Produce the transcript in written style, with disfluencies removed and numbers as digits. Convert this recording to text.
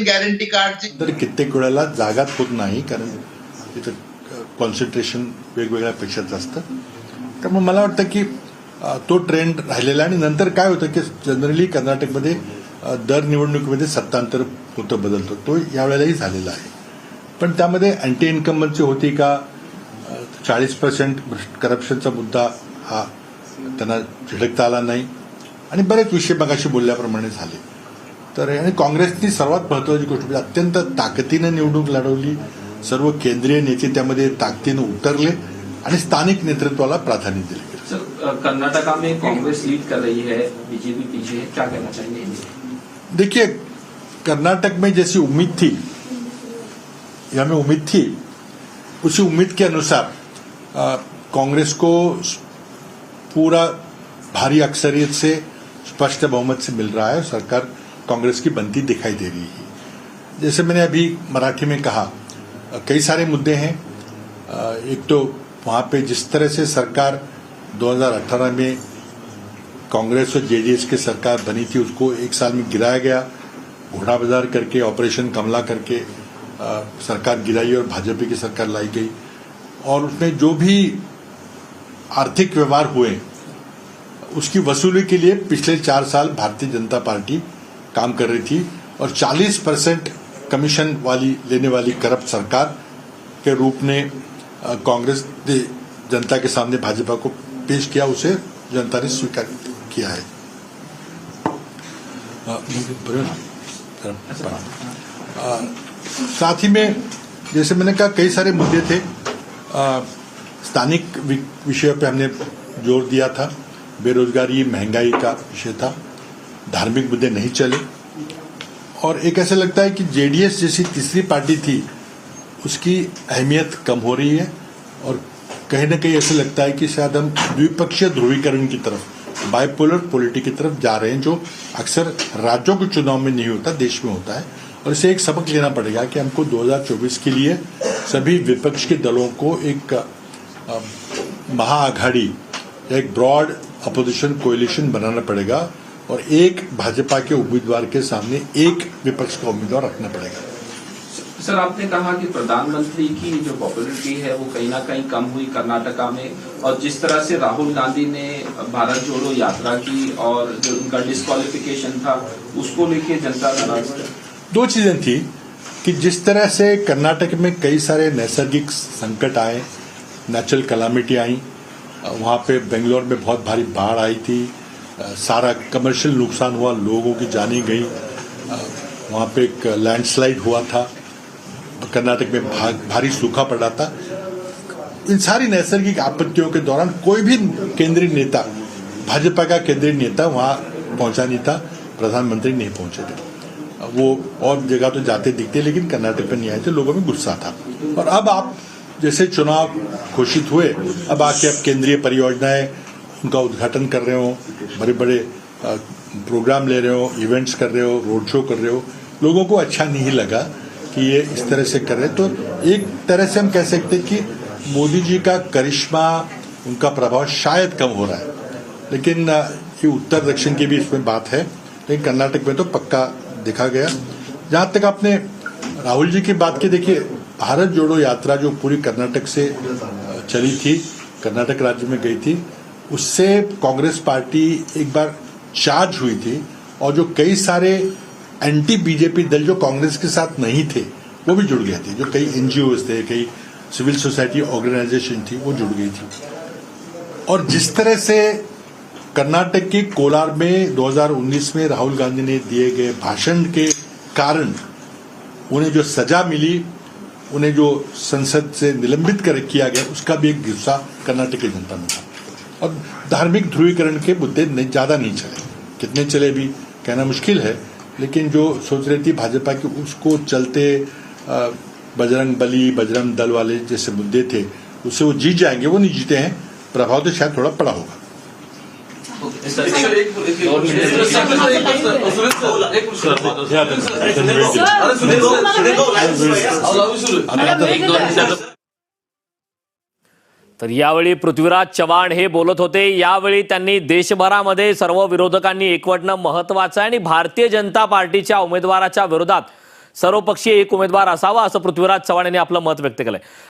Guarantee card तर कित्येक वेळेला जागाच होत नाही, कारण तिथं कॉन्सन्ट्रेशन वेगवेगळ्या पेक्षा जास्त. त्यामुळे मला वाटतं की तो ट्रेंड राहिलेला आहे. आणि नंतर काय होतं की जनरली कर्नाटकमध्ये दर निवडणुकीमध्ये सत्तांतर होतं, बदलतो. तो यावेळेलाही झालेला आहे. पण त्यामध्ये अँटी इन्कम्बन्सी होती का, 40% करप्शनचा मुद्दा हा त्यांना झिडकता आला नाही, आणि बरेच विषय मगाशी बोलल्याप्रमाणे झाले. तर आणि काँग्रेसनी सर्वात महत्वाची गोष्ट म्हणजे अत्यंत ताकदीनं निवडणूक लढवली. सर्व केंद्रीय नेते त्यामध्ये ताकदीनं उतरले आणि स्थानिक नेतृत्वाला प्राधान्य दिले. सर, कर्नाटका में कांग्रेस लीड कर रही है, बीजेपी पीछे है, क्या कहना चाहिए? देखिए, कर्नाटक में जैसी उम्मीद थी, या में उम्मीद थी, उसी उम्मीद के अनुसार कांग्रेस को पूरा भारी अक्सरियत से स्पष्ट बहुमत से मिल रहा है. सरकार कांग्रेस की बनती दिखाई दे रही है. जैसे मैंने अभी मराठी में कहा, कई सारे मुद्दे हैं. एक तो वहां पे जिस तरह से सरकार 2018 में कांग्रेस और जेडीएस की सरकार बनी थी, उसको एक साल में गिराया गया. घोड़ा बाजार करके, ऑपरेशन कमला करके सरकार गिराई और भाजपा की सरकार लाई गई. और उसमें जो भी आर्थिक व्यवहार हुए, उसकी वसूली के लिए पिछले 4 साल भारतीय जनता पार्टी काम कर रही थी. और 40% कमीशन लेने वाली करप्ट सरकार के रूप में कांग्रेस ने जनता के सामने भाजपा को पेश किया. उसे जनता ने स्वीकार किया है. साथ ही में जैसे मैंने कहा, कई सारे मुद्दे थे. स्थानिक विषयों पे हमने जोर दिया था. बेरोजगारी, महंगाई का विषय था. धार्मिक मुद्दे नहीं चले. और एक ऐसा लगता है कि जेडीएस जैसी तीसरी पार्टी थी, उसकी अहमियत कम हो रही है. और कहीं न कहीं ऐसा लगता है कि शायद हम द्विपक्षीय ध्रुवीकरण की तरफ, बाइपोलर पॉलिटिक्स की तरफ जा रहे हैं, जो अक्सर राज्यों के चुनाव में नहीं होता, देश में होता है. और इसे एक सबक लेना पड़ेगा कि हमको 2024 के लिए सभी विपक्ष के दलों को एक महाआघाड़ी, एक ब्रॉड अपोजिशन कोएलिशन बनाना पड़ेगा. और एक भाजपा के उम्मीदवार के सामने एक विपक्ष का उम्मीदवार रखना पड़ेगा. सर, आपने कहा कि प्रधानमंत्री की जो पॉपुलैरिटी है वो कहीं ना कहीं कम हुई कर्नाटका में, और जिस तरह से राहुल गांधी ने भारत जोड़ो यात्रा की और जो उनका डिस्क्वालिफिकेशन था, उसको लेके जनता नाराज है. 2 चीजें थी कि जिस तरह से कर्नाटक में कई सारे नैसर्गिक संकट आए, नेचुरल कैलामिटी आई. वहाँ पे बेंगलोर में बहुत भारी बाढ़ आई थी. सारा कमर्शियल नुकसान हुआ, लोगों की जानें गई. वहाँ पे एक लैंडस्लाइड हुआ था. कर्नाटक में भारी सूखा पड़ा था. इन सारी नैसर्गिक आपत्तियों के दौरान कोई भी केंद्रीय नेता, भाजपा का केंद्रीय नेता वहाँ पहुंचा नहीं था. प्रधानमंत्री नहीं पहुंचे थे. वो और जगह तो जाते दिखते, लेकिन कर्नाटक पर नहीं आए थे. लोगों में गुस्सा था. और अब आप जैसे चुनाव घोषित हुए, अब आके आप केंद्रीय परियोजनाएं उनका उद्घाटन कर रहे हो, बड़े बड़े प्रोग्राम ले रहे हो, इवेंट्स कर रहे हो, रोड शो कर रहे हो. लोगों को अच्छा नहीं लगा कि ये इस तरह से कर रहे. तो एक तरह से हम कह सकते हैं कि मोदी जी का करिश्मा, उनका प्रभाव शायद कम हो रहा है. लेकिन ये उत्तर दक्षिण की भी इसमें बात है. लेकिन कर्नाटक में तो पक्का देखा गया. जहाँ तक आपने राहुल जी की बात की, देखिए, भारत जोड़ो यात्रा जो पूरी कर्नाटक से चली थी, कर्नाटक राज्य में गई थी, उससे कांग्रेस पार्टी एक बार चार्ज हुई थी. और जो कई सारे एंटी बीजेपी दल जो कांग्रेस के साथ नहीं थे, वो भी जुड़ गए थे. जो कई एनजीओज थे, कई सिविल सोसाइटी ऑर्गेनाइजेशन थी, वो जुड़ गई थी. और जिस तरह से कर्नाटक के कोलार में 2019 में राहुल गांधी ने दिए गए भाषण के कारण उन्हें जो सजा मिली, उन्हें जो संसद से निलंबित किया गया, उसका भी एक गुस्सा कर्नाटक की जनता में था. और धार्मिक ध्रुवीकरण के मुद्दे ज्यादा नहीं चले. कितने चले भी कहना मुश्किल है, लेकिन जो सोच रही थी भाजपा की, उसको चलते बजरंग बली, बजरंग दल वाले जैसे मुद्दे थे, उससे वो जीत जाएंगे. वो नहीं जीते हैं. प्रभाव तो शायद थोड़ा पड़ा होगा. तर यावेळी पृथ्वीराज चव्हाण हे बोलत होते. यावेळी त्यांनी देशभरामध्ये सर्व विरोधकांनी एकवटणं महत्त्वाचं आहे आणि भारतीय जनता पार्टीच्या उमेदवाराच्या विरोधात सर्वपक्षीय एक उमेदवार असावा असं पृथ्वीराज चव्हाण यांनी आपलं मत व्यक्त केलंय.